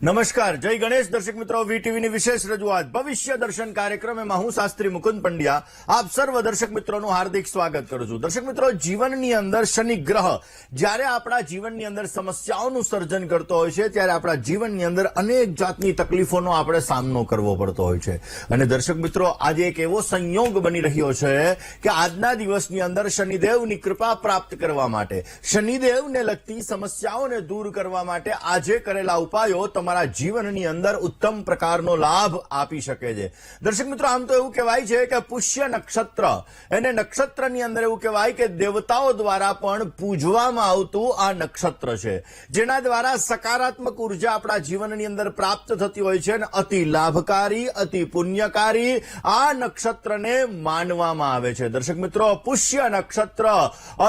નમસ્કાર, જય ગણેશ. દર્શક મિત્રો, વીટીવીની વિશેષ રજૂઆત ભવિષ્ય દર્શન કાર્યક્રમમાં હું શાસ્ત્રી મુકુંદ પંડ્યા આપ સર્વ દર્શક મિત્રોનું હાર્દિક સ્વાગત કરું છું. દર્શક મિત્રો, જીવનની અંદર શનિ ગ્રહ જ્યારે આપણા જીવનની અંદર સમસ્યાઓનું સર્જન કરતો હોય છે ત્યારે આપણા જીવનની અંદર અનેક જાતની તકલીફોનો આપણે સામનો કરવો પડતો હોય છે. અને દર્શક મિત્રો, આજે એક એવો સંયોગ બની રહ્યો છે કે આજના દિવસની અંદર શનિદેવની કૃપા પ્રાપ્ત કરવા માટે, શનિદેવને લગતી સમસ્યાઓને દૂર કરવા માટે આજે કરેલા ઉપાયો તમારા જીવનની અંદર ઉત્તમ પ્રકારનો લાભ આપી શકે છે. દર્શક મિત્રો, આમ તો એવું કહેવાય છે કે પુષ્ય નક્ષત્ર, એને નક્ષત્રની અંદર એવું કહેવાય કે દેવતાઓ દ્વારા પણ પૂજવામાં આવતું આ નક્ષત્ર છે, જેના દ્વારા સકારાત્મક ઉર્જા આપણા જીવનની અંદર પ્રાપ્ત થતી હોય છે અને અતિ લાભકારી, અતિ પુણ્યકારી આ નક્ષત્રને માનવામાં આવે છે. દર્શક મિત્રો, પુષ્ય નક્ષત્ર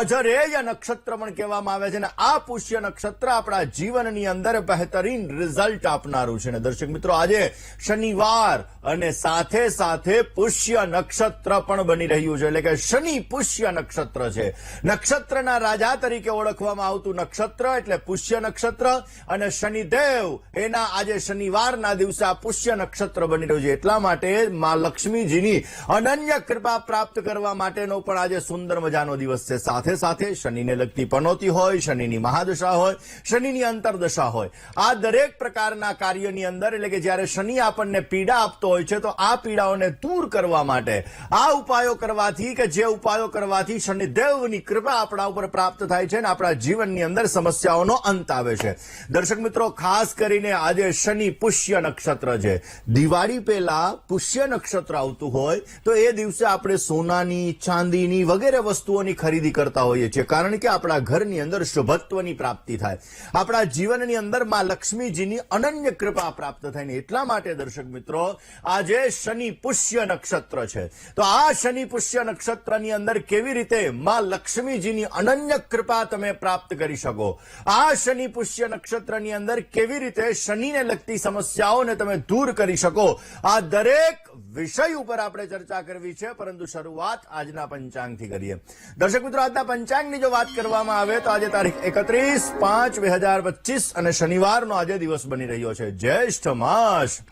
અજરેય નક્ષત્ર પણ કહેવામાં આવે છે અને આ પુષ્ય નક્ષત્ર આપણા જીવનની અંદર બહેતરીન રિઝલ્ટ આપનારું છે. દર્શક મિત્રો, આજે શનિવાર અને સાથે સાથે પુષ્ય નક્ષત્ર પણ બની રહ્યું છે, એટલે કે શનિ પુષ્ય નક્ષત્ર છે. નક્ષત્રના રાજા તરીકે ઓળખવામાં આવતું નક્ષત્ર એટલે પુષ્ય નક્ષત્ર અને શનિદેવ એના આજે શનિવારના દિવસે આ પુષ્ય નક્ષત્ર બની રહ્યું છે. એટલા માટે માં લક્ષ્મીજીની અનન્ય કૃપા પ્રાપ્ત કરવા માટેનો પણ આજે સુંદર મજાનો દિવસ છે. સાથે સાથે શનિને લગતી પનોતી હોય, શનિની મહાદશા હોય, શનિની અંતરદશા હોય, આ દરેક પ્રકારના કાર્યની અંદર એટલે કે જ્યારે શનિ આપણને પીડા આપતો હોય છે તો આ પીડાઓને દૂર કરવા માટે આ ઉપાયો કરવાથી કે જે ઉપાયો કરવાથી શનિદેવની કૃપા આપણા ઉપર પ્રાપ્ત થાય છે અને આપણા જીવનની અંદર સમસ્યાઓનો અંત આવે છે. દર્શક મિત્રો, ખાસ કરીને આજે શનિ પુષ્ય નક્ષત્ર છે. દિવાળી પહેલા પુષ્ય નક્ષત્ર આવતું હોય તો એ દિવસે આપણે સોનાની, ચાંદીની વગેરે વસ્તુઓની ખરીદી કરતા હોઈએ છીએ, કારણ કે આપણા ઘરની અંદર શુભત્વની પ્રાપ્તિ થાય, આપણા જીવનની અંદર માં લક્ષ્મીજીની અનન્ય કૃપા પ્રાપ્ત થાય ને એટલા માટે દર્શક મિત્રો આજે શનિ પુષ્ય નક્ષત્ર છે. તો આ શનિ પુષ્ય નક્ષત્રની અંદર કેવી રીતે માં લક્ષ્મીજીની અનન્ય કૃપા તમે પ્રાપ્ત કરી શકો, આ શનિ પુષ્ય નક્ષત્રની અંદર કેવી રીતે શનિને લગતી સમસ્યાઓને તમે દૂર કરી શકો, આ દરેક વિષય ઉપર આપણે ચર્ચા કરવી છે. પરંતુ શરૂઆત આજના પંચાંગથી કરીએ. દર્શક મિત્રો, આજના પંચાંગની જો વાત કરવામાં આવે તો આજે તારીખ 31/5/2025 અને શનિવારનો આજે દિવસ બની રહ્યો છે. જ્યેષ્ઠ માસ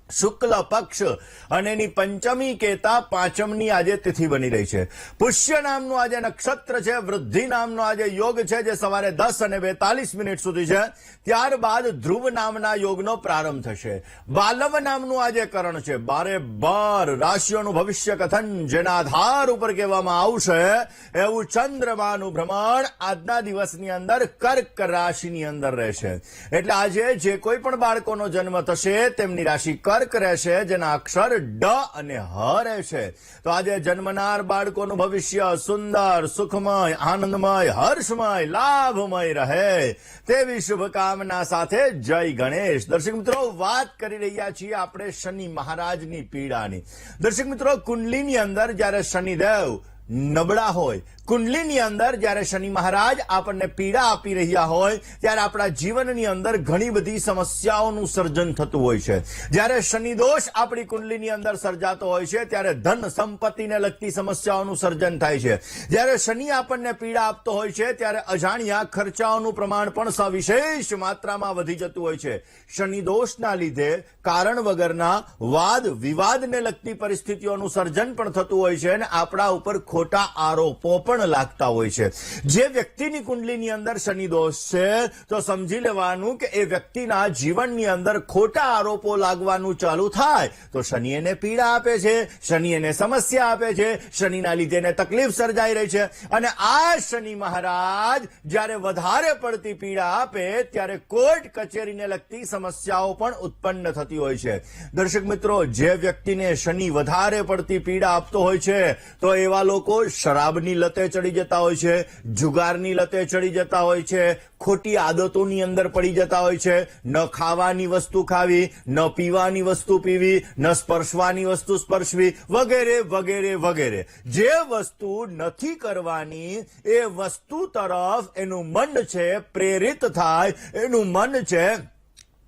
શુક્લ પક્ષ અને એની પંચમી કેતા પાંચમની આજે તિથિ બની રહી છે. પુષ્ય નામનું આજે નક્ષત્ર છે. વૃદ્ધિ નામનો આજે યોગ છે જે સવારે 10:42 સુધી છે. ત્યારબાદ ધ્રુવ નામના યોગનો પ્રારંભ થશે. બાલવ નામનું આજે કરણ છે. 12 રાશિઓનું ભવિષ્ય કથન જેના આધાર ઉપર કહેવામાં આવશે એવું ચંદ્રમાનું ભ્રમણ આજના દિવસની અંદર કર્ક રાશિની અંદર રહેશે. એટલે આજે જે કોઈ પણ બાળકોનો જન્મ થશે તેમની રાશિ કર્ક રહેશે, જેના અક્ષર ડ અને હ રહેશે. તો આજે જન્મનાર બાળકોનું ભવિષ્ય સુંદર, સુખમય, આનંદમય, હર્ષમય, લાભમય રહે તેવી શુભકામના સાથે જય ગણેશ. દર્શક મિત્રો, વાત કરી રહ્યા છીએ આપણે શનિ મહારાજની પીડાની. દર્શક મિત્રો, કુંડલીની અંદર જ્યારે શનિદેવ નબળા હોય, કુંડલીની અંદર જ્યારે શનિ મહારાજ આપણને પીડા આપી રહ્યા હોય ત્યારે આપણા જીવનની અંદર ઘણી બધી સમસ્યાઓનું સર્જન થતું હોય છે. જ્યારે શનિ દોષ આપણી કુંડલીની અંદર સર્જાતો હોય છે ત્યારે ધન સંપત્તિને લગતી સમસ્યાઓનું સર્જન થાય છે. જ્યારે શનિ આપણને પીડા આપતો હોય છે ત્યારે અજાણ્યા ખર્ચાઓનું પ્રમાણ પણ સવિશેષ માત્રામાં વધી જતું હોય છે. શનિ દોષના લીધે કારણ વગરના વાદ વિવાદને લગતી પરિસ્થિતિઓનું સર્જન પણ થતું હોય છે અને આપણા ઉપર ખોટા આરોપો પણ લાગતા હોય છે. જે વ્યક્તિની કુંડલીની અંદર શનિ દોષ છે તો સમજી લેવાનું કે એ વ્યક્તિના જીવનની અંદર ખોટા આરોપો લાગવાનું ચાલુ થાય તો શનિ એને પીડા આપે છે, શનિ એને સમસ્યા આપે છે, શનિના લીધે એને તકલીફ સર્જાઈ રહી છે. અને આ શનિ મહારાજ જ્યારે વધારે પડતી પીડા આપે ત્યારે કોર્ટ કચેરીને લગતી સમસ્યાઓ પણ ઉત્પન્ન થતી હોય છે. દર્શક મિત્રો, જે વ્યક્તિને શનિ વધારે પડતી પીડા આપતો હોય છે તો એવા લોકો શરાબની લતે ચડી જતા હોય છે, જુગારની લતે ચડી જતા હોય છે, ખોટી આદતોની અંદર પડી જતા હોય છે. ન ખાવાની વસ્તુ ખાવી, ન પીવાની વસ્તુ પીવી, ન સ્પર્શવાની વસ્તુ સ્પર્શવી વગેરે વગેરે વગેરે. જે વસ્તુ નથી કરવાની એ વસ્તુ તરફ એનું મન છે પ્રેરિત થાય, એનું મન છે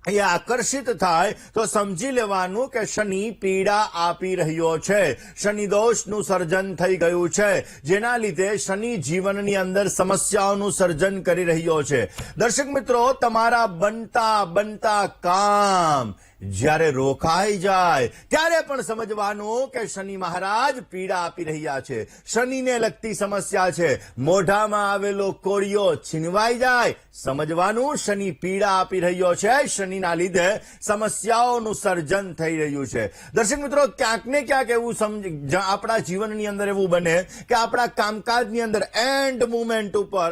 એ આકર્ષિત થાય તો સમજી લેવાનું કે શનિ પીડા આપી રહ્યો છે, શનિ દોષનું સર્જન થઈ ગયું છે, જેના લીધે શનિ જીવનની અંદર સમસ્યાઓનું સર્જન કરી રહ્યો છે. દર્શક મિત્રો, તમારા બનતા કામ જ્યારે રોકાઈ જાય ત્યારે પણ સમજવાનું કે શનિ મહારાજ પીડા આપી રહ્યા છે, શનિને લગતી સમસ્યા છે. મોઢામાં આવેલો કોળિયો છીનવાઈ જાય, સમજવાનું શનિ પીડા આપી રહ્યો છે, શનિના લીધે સમસ્યાઓનું સર્જન થઈ રહ્યું છે. દર્શક મિત્રો, ક્યાંક ને ક્યાંક એવું આપણા જીવનની અંદર એવું બને કે આપણા કામકાજની અંદર એન્ડ મુમેન્ટ ઉપર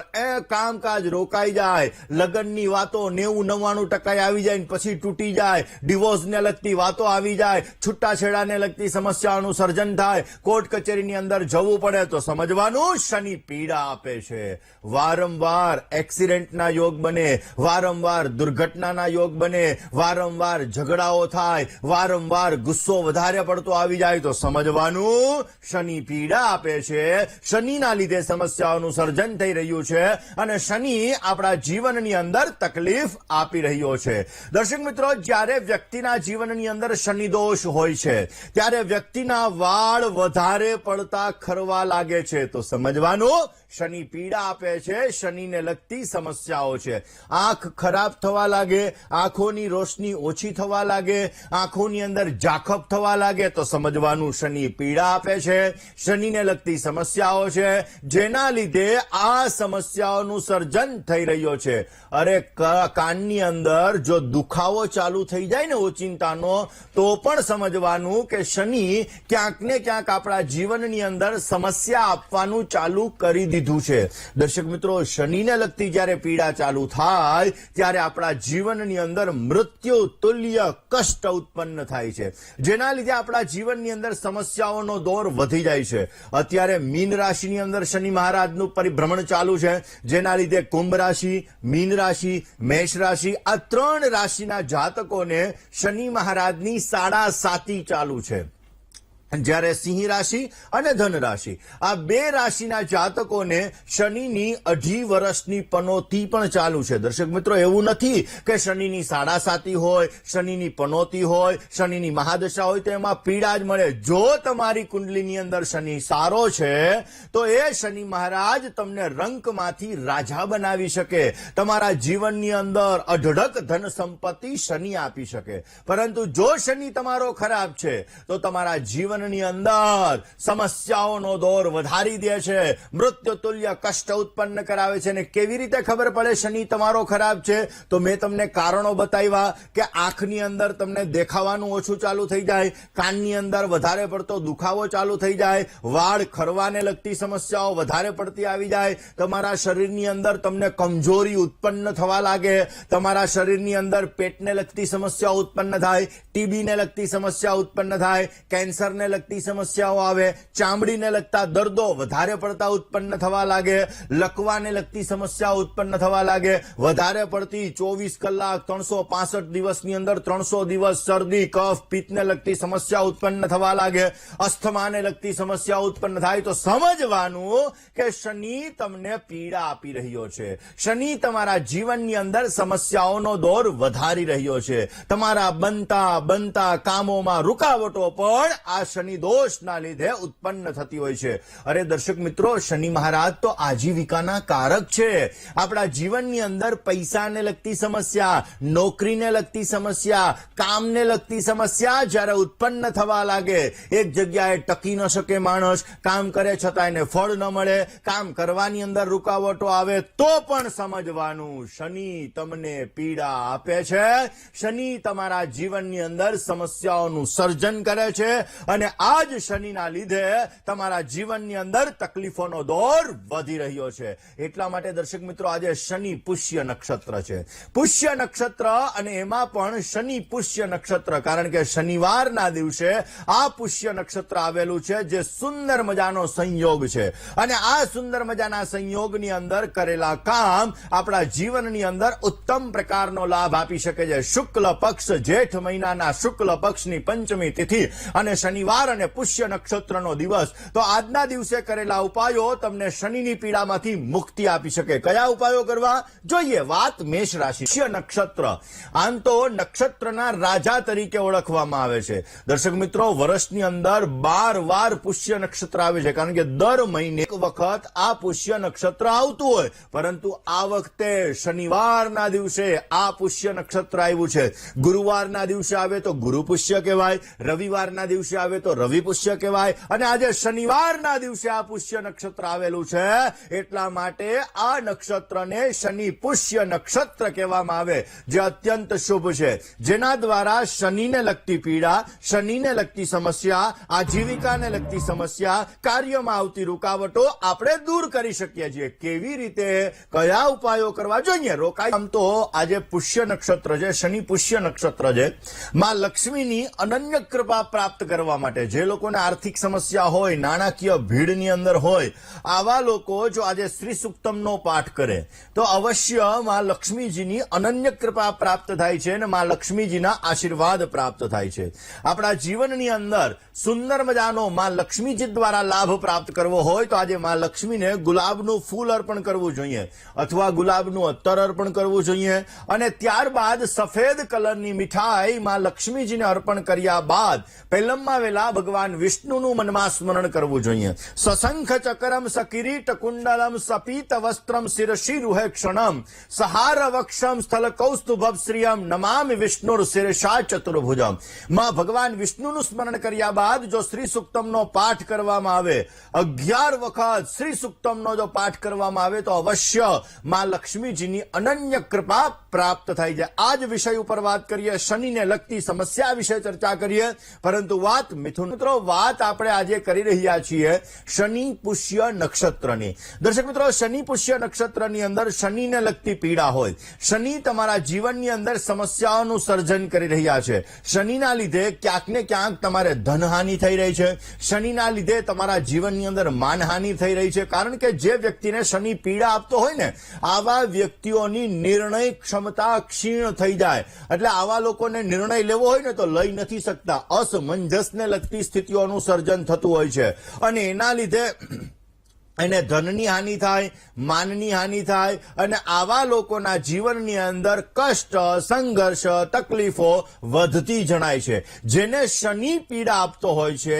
કામકાજ રોકાઈ જાય, લગ્નની વાતો 90-99% આવી જાય, પછી તૂટી જાય, ડિવોર્સને લગતી વાતો આવી જાય, છૂટાછેડાને લગતી સમસ્યાઓનું સર્જન થાય, કોર્ટ કચેરીની અંદર જવું પડે, તો સમજવાનું શનિ પીડા આપે છે. વારંવાર એક્સિડન્ટના યોગ બને, વારંવાર દુર્ઘટનાના યોગ બને, વારંવાર ઝઘડાઓ થાય, વારંવાર ગુસ્સો વધારે પડતો આવી જાય, તો સમજવાનું શનિ પીડા આપે છે, શનિના લીધે સમસ્યાઓનું સર્જન થઈ રહ્યું છે અને શનિ આપણા જીવનની અંદર તકલીફ આપી રહ્યો છે. દર્શક મિત્રો, જ્યારે વ્યક્તિના જીવનની અંદર શનિ દોષ હોય છે ત્યારે વ્યક્તિના વાળ વધારે પડતા ખરવા લાગે છે, તો સમજવાનું શનિ પીડા આપે છે, શનિને લગતી સમસ્યાઓ છે. આંખ ખરાબ થવા લાગે, આંખોની રોશની ઓછી થવા લાગે, આંખોની અંદર ઝાખપ થવા લાગે, તો સમજવાનું શનિ પીડા આપે છે, શનિને લગતી સમસ્યાઓ છે, જેના લીધે આ સમસ્યાઓનું સર્જન થઈ રહ્યો છે. અરે કાનની અંદર જો દુખાવો ચાલુ થઈ જાય ને ઓચિંતાનો, તો પણ સમજવાનું કે શનિ ક્યાંક ને ક્યાંક આપણા જીવનની અંદર સમસ્યા આપવાનું ચાલુ કરી દીધું છે. દર્શક મિત્રો, શનિને લગતી જ્યારે પીડા ચાલુ થાય ત્યારે આપણા જીવનની અંદર મૃત્યુ તુલ્ય કષ્ટ ઉત્પન્ન થાય છે, જેના લીધે આપણા જીવનની અંદર સમસ્યાઓનો દોર વધી જાય છે. અત્યારે મીન રાશિની અંદર શનિ મહારાજનું પરિભ્રમણ ચાલુ છે, જેના લીધે કુંભ રાશિ, મીન રાશિ, મેષ રાશિ, આ 3 રાશિના જાતકોને શનિ મહારાજની 7.5 ચાલુ છે. જ્યારે સિંહ રાશિ અને ધન રાશિ, આ 2 રાશિના જાતકોને શનિની 2.5 વર્ષની પનોતી પણ ચાલુ છે. દર્શક મિત્રો, એવું નથી કે શનિની 7.5 હોય, શનિની પનોતી હોય, શનિની મહાદશા હોય તો એમાં પીડા જ મળે. જો તમારી કુંડલીની અંદર શનિ સારો છે તો એ શનિ મહારાજ તમને રંકમાંથી રાજા બનાવી શકે, તમારા જીવનની અંદર અઢળક ધન સંપત્તિ શનિ આપી શકે. પરંતુ જો શનિ તમારો ખરાબ છે તો તમારા જીવન ની અંદર સમસ્યાઓનો દોર વધારી દે છે, મૃત્યુ તુલ્ય કષ્ટ ઉત્પન્ન કરાવે છે. અને કેવી રીતે ખબર પડે શનિ તમારો ખરાબ છે? તો મેં તમને કારણો બતાવ્યા કે આંખની અંદર તમને દેખાવાનું ઓછું ચાલુ થઈ જાય, કાનની અંદર વધારે પડતો દુખાવો ચાલુ થઈ જાય, વાળ ખરવાને લગતી સમસ્યાઓ વધારે પડતી આવી જાય, તમારા શરીરની અંદર તમને કમજોરી ઉત્પન્ન થવા લાગે, તમારા શરીરની અંદર પેટને લગતી સમસ્યાઓ ઉત્પન્ન થાય, ટીબીને લગતી સમસ્યા ઉત્પન્ન થાય, કેન્સરને લગતી સમસ્યાઓ આવે, ચામડીને લગતા દર્દો વધારે પડતા ઉત્પન્ન થવા લાગે, લકવાને લગતી સમસ્યાઓ ઉત્પન્ન થવા લાગે, વધારે પડતી 24 કલાક 365 દિવસની અંદર 300 દિવસ શરદી કફ પિત્તને લગતી સમસ્યા ઉત્પન્ન થવા લાગે, અસ્થમાને લગતી સમસ્યા ઉત્પન્ન થાય, તો સમજવાનું કે શનિ તમને પીડા આપી રહ્યો છે, શનિ તમારા જીવનની અંદર સમસ્યાઓનો દોર વધારી રહ્યો છે, તમારા બનતા કામોમાં રૂકાવટો પણ આ શનિ દોષના લીધે ઉત્પન્ન થતી હોય છે. અરે દર્શક મિત્રો, શનિ મહારાજ તો આજીવિકાના કારક છે. આપણા જીવનની અંદર પૈસાને લગતી સમસ્યા, નોકરીને લગતી સમસ્યા, કામને લગતી સમસ્યા જ્યારે ઉત્પન્ન થવા લાગે, એક જગ્યાએ ટકી ન શકે માણસ, કામ કરે છતાં એને ફળ ન મળે, કામ કરવાની અંદર રૂકાવટો આવે, તો પણ સમજવાનું શનિ તમને પીડા આપે છે, શનિ તમારા જીવનની અંદર સમસ્યાઓનું સર્જન કરે છે અને આ જ શનિના લીધે તમારા જીવનની અંદર તકલીફોનો દોર વધી રહ્યો છે. એટલા માટે દર્શક મિત્રો, આજે શનિ પુષ્ય નક્ષત્ર છે, પુષ્ય નક્ષત્ર, અને એમાં પણ શનિ પુષ્ય નક્ષત્ર, કારણ કે શનિવારના દિવસે આ પુષ્ય નક્ષત્ર આવેલું છે, જે સુંદર મજાનો સંયોગ છે. અને આ સુંદર મજાના સંયોગની અંદર કરેલા કામ આપણા જીવનની અંદર ઉત્તમ પ્રકારનો લાભ આપી શકે છે. શુક્લ પક્ષ, જેઠ મહિનાના શુક્લ પક્ષની પંચમી તિથિ અને શનિવાર શનિવાર અને પુષ્ય નક્ષત્રનો દિવસ. તો આજના દિવસે કરેલા ઉપાયો તમને શનિની પીડામાંથી મુક્તિ આપી શકે. કયા ઉપાયો કરવા જોઈએ? વાત મેષ રાશિ. પુષ્ય નક્ષત્ર આમ તો નક્ષત્રના રાજા તરીકે ઓળખવામાં આવે છે. દર્શક મિત્રો, વર્ષની અંદર 12 વાર પુષ્ય નક્ષત્ર આવે છે, કારણ કે દર મહિને એક વખત આ પુષ્ય નક્ષત્ર આવતું હોય, પરંતુ આ વખતે શનિવારના દિવસે આ પુષ્ય નક્ષત્ર આવ્યું છે. ગુરુવારના દિવસે આવે તો ગુરુ પુષ્ય કહેવાય, રવિવારના દિવસે આવે તો રવિ પુષ્ય કહેવાય, અને આજે શનિવારના દિવસે આ પુષ્ય નક્ષત્ર આવેલું છે. એટલા માટે આ નક્ષત્રને શનિ પુષ્ય નક્ષત્ર કહેવામાં આવે, જે અત્યંત શુભ છે, જેના દ્વારા શનિને લગતી પીડા, શનિને લગતી સમસ્યા, આજીવિકાને લગતી સમસ્યા, કાર્યમાં આવતી રૂકાવટો આપણે દૂર કરી શકીએ છીએ. કેવી રીતે, કયા ઉપાયો કરવા જોઈએ? રોકાય. આમ તો આજે પુષ્ય નક્ષત્ર છે, શનિ પુષ્ય નક્ષત્ર છે. માં લક્ષ્મીની અનન્ય કૃપા પ્રાપ્ત કરવા માટે, જે લોકોને આર્થિક સમસ્યા હોય, નાણાકીય ભીડની અંદર હોય, આવા લોકો જો આજે શ્રી સુક્તમનો પાઠ કરે તો અવશ્ય માં લક્ષ્મીજીની અનન્ય કૃપા પ્રાપ્ત થાય છે અને માં લક્ષ્મીજીના આશીર્વાદ પ્રાપ્ત થાય છે. આપણા જીવનની અંદર સુંદર મજાનો માં લક્ષ્મીજી દ્વારા લાભ પ્રાપ્ત કરવો હોય તો આજે માં લક્ષ્મીને ગુલાબનું ફૂલ અર્પણ કરવું જોઈએ, અથવા ગુલાબનું અત્તર અર્પણ કરવું જોઈએ, અને ત્યારબાદ સફેદ કલરની મીઠાઈ માં લક્ષ્મીજીને અર્પણ કર્યા બાદ પહેલમમાં વેલા ભગવાન વિષ્ણુનું મનમાં સ્મરણ કરવું જોઈએ. સશંખ ચકરમ સકિરીટ કુંડલમ સપીત વસ્ત્રમ શિરશી રૂહે ક્ષણમ સહાર વક્ષમ સ્થલ કૌસ્તુભ શ્રિયમ નમામિ વિષ્ણુર શિરશા ચતુર્ભુજમ. માં ભગવાન વિષ્ણુનું સ્મરણ કર્યા બાદ જો શ્રી સુક્તમનો પાઠ કરવામાં આવે, 11 વખત શ્રી સુક્તમનો જો પાઠ કરવામાં આવે તો અવશ્ય માં લક્ષ્મીજીની અનન્ય કૃપા પ્રાપ્ત થાય છે. આ જ વિષય ઉપર વાત કરીએ, શનિને લગતી સમસ્યા વિશે ચર્ચા કરીએ, પરંતુ વાત મિથુન મિત્રો, વાત આપણે આજે કરી રહ્યા છીએ શનિ પુષ્ય નક્ષત્રની. દર્શક મિત્રો, શનિ પુષ્ય નક્ષત્રની અંદર શનિને લગતી પીડા હોય, શનિ તમારા જીવનની અંદર સમસ્યાઓનું સર્જન કરી રહ્યા છે, શનિના લીધે ક્યાંક ને ક્યાંક તમારે ધનહાનિ થઈ રહી છે, શનિના લીધે તમારા જીવનની અંદર માનહાનિ થઈ રહી છે. કારણ કે જે વ્યક્તિને શનિ પીડા આપતો હોય ને, આવા વ્યક્તિઓની નિર્ણય ક્ષમતા ક્ષીણ થઈ જાય. એટલે આવા લોકોને નિર્ણય લેવો હોય ને તો લઈ નથી શકતા. અસમંજસને લગતી સ્થિતિઓનું સર્જન થતું હોય છે, અને એના લીધે એને ધનની હાનિ થાય, માનની હાનિ થાય, અને આવા લોકોના જીવનની અંદર કષ્ટ, સંઘર્ષ, તકલીફો વધતી જણાય છે. જેને શનિ પીડા આપતો હોય છે,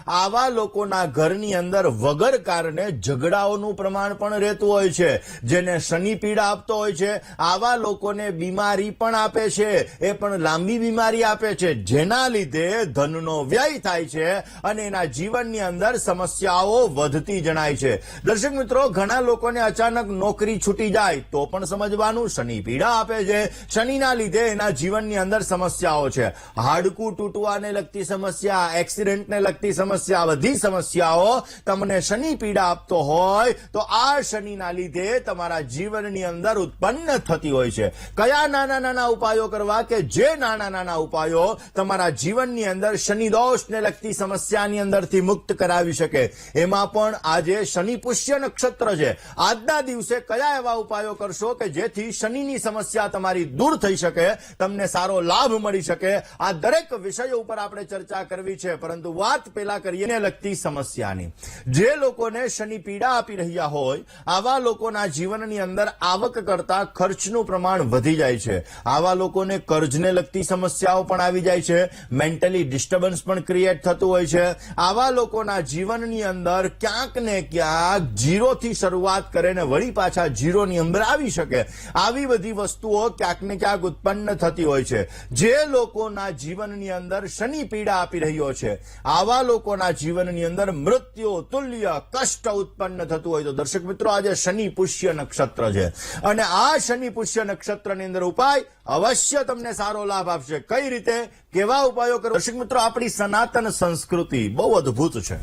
આવા લોકોના ઘરની અંદર વગર કારણે ઝઘડાઓનું પ્રમાણ પણ રહેતું હોય છે. જેને શનિ પીડા આપતો હોય છે, આવા લોકોને બીમારી પણ આપે છે, એ પણ લાંબી બીમારી આપે છે, જેના લીધે ધનનો વ્યય થાય છે અને એના જીવનની અંદર સમસ્યાઓ વધતી જણાય છે. દર્શક મિત્રો, ઘણા લોકોને અચાનક નોકરી છૂટી જાય તો પણ સમજવાનું શનિ પીડા આપે છે. શનિના લીધે એના જીવનની અંદર સમસ્યાઓ છે. હાડકું તૂટવાને લગતી સમસ્યા, એક્સિડન્ટને લગતી સમસ્યા, બધી સમસ્યાઓ તમને શનિ પીડા આપતો હોય તો આ શનિના લીધે તમારા જીવનની અંદર ઉત્પન્ન થતી હોય છે. કયા નાના નાના ઉપાયો કરવા કે જે નાના નાના ઉપાયો તમારા જીવનની અંદર શનિ દોષને લગતી સમસ્યાની અંદરથી મુક્ત કરાવી શકે, એમાં પણ આજે શનિ પુષ્ય નક્ષત્ર છે. આજના દિવસે કયા એવા ઉપાયો કરશો કે જેથી શનિની સમસ્યા તમારી દૂર થઈ શકે, તમને સારો લાભ મળી શકે? આ દરેક વિષયો ઉપર આપણે ચર્ચા કરવી છે, પરંતુ વાત પેલા કરીએ લગતી સમસ્યાની. જે લોકોને શનિ પીડા આપી રહ્યા હોય, આવા લોકોના જીવનની અંદર આવક કરતા ખર્ચનું પ્રમાણ વધી જાય છે. આવા લોકોને કર્જને લગતી સમસ્યાઓ પણ આવી જાય છે, મેન્ટલી ડિસ્ટર્બન્સ પણ ક્રિએટ થતું હોય છે. આવા લોકોના જીવનની અંદર ક્યાંક ને ક્યાંક જીરોથી શરૂઆત કરે ને વળી પાછા જીરોની અંદર આવી શકે, આવી બધી વસ્તુઓ ક્યાંક ને ક્યાંક ઉત્પન્ન થતી હોય છે. જે લોકોના જીવનની અંદર શનિ પીડા આપી રહ્યો છે, આવા લોકોના જીવનની અંદર મૃત્યુ તુલ્ય કષ્ટ ઉત્પન્ન થતું હોય તો દર્શક મિત્રો, આજે શનિ પુષ્ય નક્ષત્ર છે, અને આ શનિ પુષ્ય નક્ષત્રની અંદર ઉપાય અવશ્ય તમને સારો લાભ આપશે. કઈ રીતે, કેવા ઉપાયો કરો? દર્શક મિત્રો, આપણી સનાતન સંસ્કૃતિ બહુ અદભુત છે.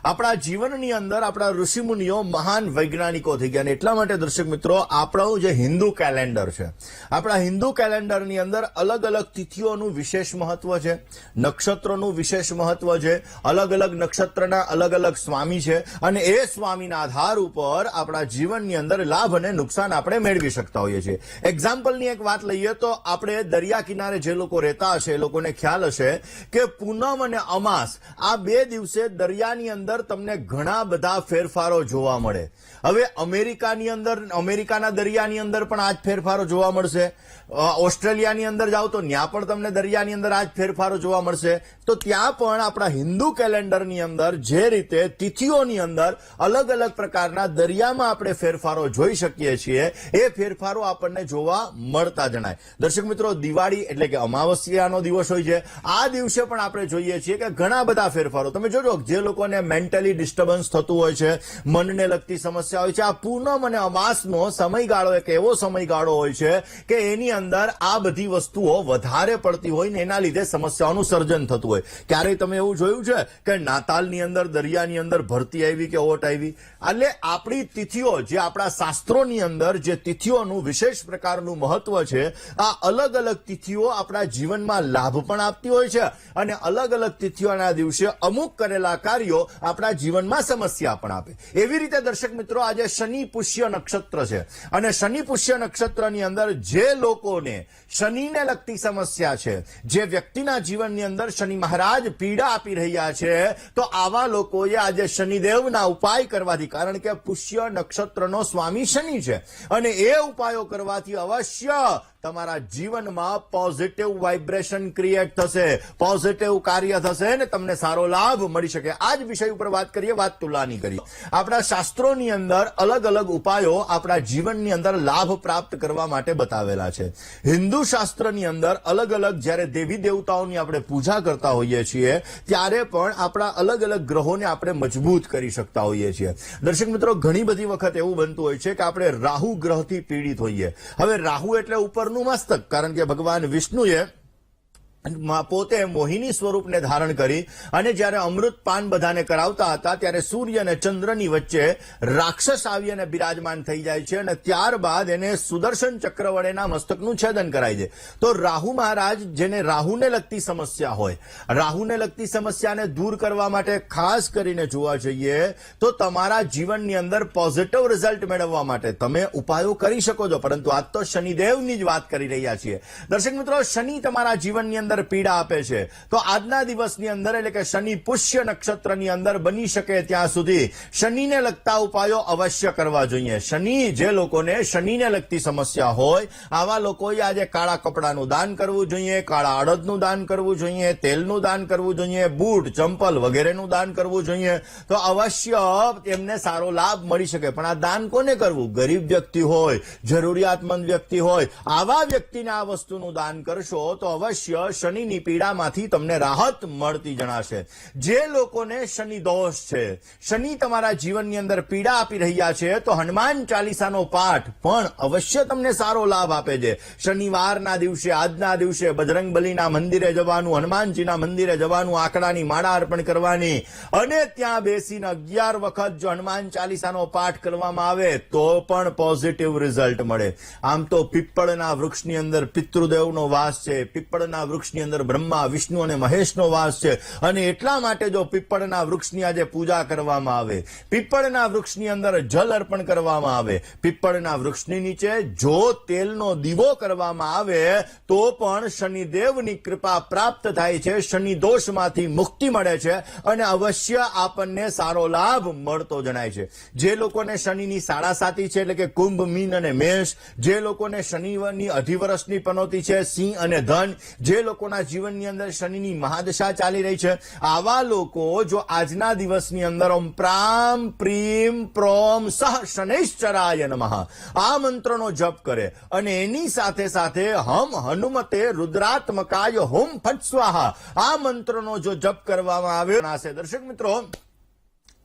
આપણા જીવનની અંદર આપણા ઋષિમુનિઓ મહાન વૈજ્ઞાનિકો થઈ ગયા. અને એટલા માટે દર્શક મિત્રો આપણું જે હિન્દુ કેલેન્ડર છે, આપણા હિન્દુ કેલેન્ડરની અંદર અલગ અલગ તિથિઓનું વિશેષ મહત્વ છે, નક્ષત્રોનું વિશેષ મહત્વ છે, અલગ અલગ નક્ષત્રના અલગ અલગ સ્વામી છે, અને એ સ્વામીના આધાર ઉપર આપણા જીવનની અંદર લાભ અને નુકસાન આપણે મેળવી શકતા હોઈએ છીએ. એક્ઝામ્પલની એક વાત લઈએ તો આપણે દરિયા કિનારે જે લોકો રહેતા હશે એ લોકોને ખ્યાલ હશે કે પૂનમ અને અમાસ આ બે દિવસે દરિયાની અંદર તમને ઘણા બધા ફેરફારો જોવા મળે. હવે અમેરિકાના દરિયાની અંદર પણ આ જ ફેરફારો જોવા મળશે. ઓસ્ટ્રેલિયાની અંદર જાઓ તો ત્યાં પણ તમને દરિયાની અંદર આ જ ફેરફારો જોવા મળશે. તો ત્યાં પણ આપણા હિન્દુ કેલેન્ડરની અંદર જે રીતે તિથિઓની અંદર અલગ અલગ પ્રકારના દરિયામાં આપણે ફેરફારો જોઈ શકીએ છીએ, એ ફેરફારો આપણને જોવા મળતા જણાય. દર્શક મિત્રો, દિવાળી એટલે કે અમાવસ્યાનો દિવસ હોય છે, આ દિવસે પણ આપણે જોઈએ છીએ કે ઘણા બધા ફેરફારો તમે જોજો. જે લોકોને મેન્ટલી ડિસ્ટર્બન્સ થતું હોય છે, મનને લગતી સમસ્યા હોય છે, આ પૂનમ અને અમાસનો સમયગાળો એક એવો સમયગાળો હોય છે કે એની અંદર આ બધી વસ્તુઓ વધારે પડતી હોય ને એના લીધે સમસ્યાઓનું સર્જન થતું હોય. ક્યારેય તમે એવું જોયું છે કે નાતાલની અંદર દરિયાની અંદર ભરતી આવી કે ઓટ આવી? એટલે આપણી તિથિઓ, જે આપણા શાસ્ત્રોની અંદર જે તિથિઓનું વિશેષ પ્રકારનું મહત્વ છે, આ અલગ અલગ તિથિઓ આપણા જીવનમાં લાભ પણ આપતી હોય છે, અને અલગ અલગ તિથિઓના દિવસે અમુક કરેલા કાર્યો આપણા જીવનમાં સમસ્યા પણ આપે. એવી રીતે દર્શક મિત્રો, આજે શનિ પુષ્ય નક્ષત્ર છે, અને શનિ પુષ્ય નક્ષત્રની અંદર જે લોકોને શનિને લગતી સમસ્યા છે, જે વ્યક્તિના જીવનની અંદર શનિ મહારાજ પીડા આપી રહ્યા છે, તો આવા લોકોએ આજે શનિદેવના ઉપાય કરવાથી, કારણ કે પુષ્ય નક્ષત્રનો સ્વામી શનિ છે, અને એ ઉપાયો કરવાથી અવશ્ય તમારા જીવનમાં પોઝિટિવ વાઇબ્રેશન ક્રિએટ થશે, પોઝિટિવ કાર્ય થશે ને તમને સારો લાભ મળી શકે. આ જ વિષય ઉપર વાત કરીએ, વાત તુલાની કરીએ. આપણા શાસ્ત્રોની અંદર અલગ અલગ ઉપાયો આપણા જીવનની અંદર લાભ પ્રાપ્ત કરવા માટે બતાવેલા છે. હિન્દુ શાસ્ત્રની અંદર અલગ અલગ જ્યારે દેવી દેવતાઓની આપણે પૂજા કરતા હોઈએ છીએ, ત્યારે પણ આપણા અલગ અલગ ગ્રહોને આપણે મજબૂત કરી શકતા હોઈએ છીએ. દર્શક મિત્રો, ઘણી બધી વખત એવું બનતું હોય છે કે આપણે રાહુ ગ્રહથી પીડિત હોઈએ. હવે રાહુ એટલે ઉપર મસ્તક, કારણ કે ભગવાન વિષ્ણુએ પોતે મોહિની સ્વરૂપને ધારણ કરી અને જ્યારે અમૃત પાન બધાને કરાવતા હતા, ત્યારે સૂર્ય અને ચંદ્રની વચ્ચે રાક્ષસ આવી અને બિરાજમાન થઈ જાય છે, અને ત્યારબાદ એને સુદર્શન ચક્ર વડેના મસ્તકનું છેદન કરાય છે. તો રાહુ મહારાજ, જેને રાહુને લગતી સમસ્યા હોય, રાહુને લગતી સમસ્યાને દૂર કરવા માટે ખાસ કરીને જોવા જઈએ તો તમારા જીવનની અંદર પોઝિટિવ રિઝલ્ટ મેળવવા માટે તમે ઉપાયો કરી શકો છો. પરંતુ આજ તો શનિદેવની જ વાત કરી રહ્યા છીએ. દર્શક મિત્રો, શનિ તમારા જીવનની અંદર પીડા આપે છે, તો આજના દિવસની અંદર એટલે કે શનિ પુષ્ય નક્ષત્રની અંદર બની શકે ત્યાં સુધી શનિને લગતા ઉપાયો અવશ્ય કરવા જોઈએ. શનિ, જે લોકોને શનિને લગતી સમસ્યા હોય, આવા લોકોએ આજે કાળા કપડાનું દાન કરવું જોઈએ, કાળા અડદનું દાન કરવું જોઈએ, તેલનું દાન કરવું જોઈએ, બૂટ ચંપલ વગેરેનું દાન કરવું જોઈએ, તો અવશ્ય એમને સારો લાભ મળી શકે. પણ આ દાન કોને કરવું? ગરીબ વ્યક્તિ હોય, જરૂરિયાતમંદ વ્યક્તિ હોય, આવા વ્યક્તિને આ વસ્તુનું દાન કરશો તો અવશ્ય શનિની પીડામાંથી તમને રાહત મળતી જણાશે. જે લોકોને શનિ દોષ છે, શનિ તમારા જીવનની અંદર પીડા આપી રહ્યા છે, તો હનુમાન ચાલીસાનો પાઠ પણ અવશ્ય તમને સારો લાભ આપે છે. શનિવારના દિવસે, આજના દિવસે બજરંગબલીના મંદિરે જવાનું, હનુમાનજીના મંદિરે જવાનું, આંકડાની માળા અર્પણ કરવાની, અને ત્યાં બેસીને 11 વખત જો હનુમાન ચાલીસાનો પાઠ કરવામાં આવે તો પણ પોઝિટિવ રિઝલ્ટ મળે. આમ તો પીપળના વૃક્ષની અંદર પિતૃદેવનો વાસ છે, પીપળના વૃક્ષની અંદર બ્રહ્મા, વિષ્ણુ અને મહેશનો વાસ છે, અને એટલા માટે જો પીપળના વૃક્ષની આજે પૂજા કરવામાં આવે, પીપળના વૃક્ષની અંદર જલ અર્પણ કરવામાં આવે, પીપળના વૃક્ષની નીચે જો તેલનો દીવો કરવામાં આવે, તો પણ શનિદેવની કૃપા પ્રાપ્ત થાય છે, શનિ દોષમાંથી મુક્તિ મળે છે, અને અવશ્ય આપણને સારો લાભ મળતો જણાય છે. જે લોકોને શનિની સાડાસાતી છે, એટલે કે કુંભ, મીન અને મેષ, જે લોકોને શનિની અઢી વર્ષની પનોતી છે, સિંહ અને ધન, જે લોકોના જીવનની અંદર શનિની મહાદશા ચાલી રહી છે, આવા લોકો જો આજના દિવસની અંદર ઓમ પ્રામ પ્રીમ પ્રોમ સહ શનૈશ્ચરાય નમઃ આ મંત્રનો જપ કરે, અને એની સાથે સાથે હમ હનુમતે રુદ્રાત્મકાય હોમ ફટ સ્વાહા આ મંત્રનો જો જપ કરવામાં આવ્યો. દર્શક મિત્રો,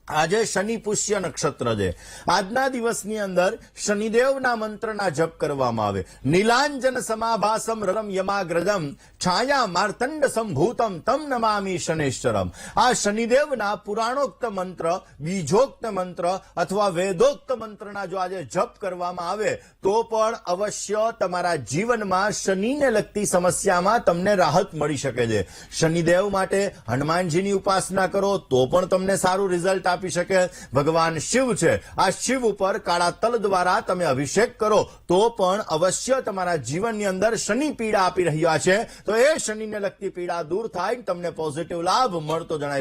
આજે શનિ પુષ્ય નક્ષત્ર છે. આજના દિવસની અંદર શનિદેવના મંત્રના જપ કરવામાં આવે. નીલાંજન સમાભાસમ રમ યમાગ્રજમ છાયા માર્તંડ સંભૂતમ તમ નમામી શનેશ્વરમ. આ શનિદેવના પુરાણોક્ત મંત્ર, બીજોક્ત મંત્ર અથવા વેદોક્ત મંત્રના જો આજે જપ કરવામાં આવે તો પણ અવશ્ય તમારા જીવનમાં શનિને લગતી સમસ્યામાં તમને રાહત મળી શકે છે. શનિદેવ માટે હનુમાનજીની ઉપાસના કરો તો પણ તમને સારું રિઝલ્ટ આપી શકે. ભગવાન શિવ છે, આ શિવ ઉપર કાળા તલ દ્વારા તમે અભિષેક કરો તો પણ અવશ્ય તમારા જીવનની અંદર શનિ પીડા આપી રહ્યા છે તો એ શનિને લગતી પીડા દૂર થાય, તમને પોઝિટિવ લાભ મળતો જણાય.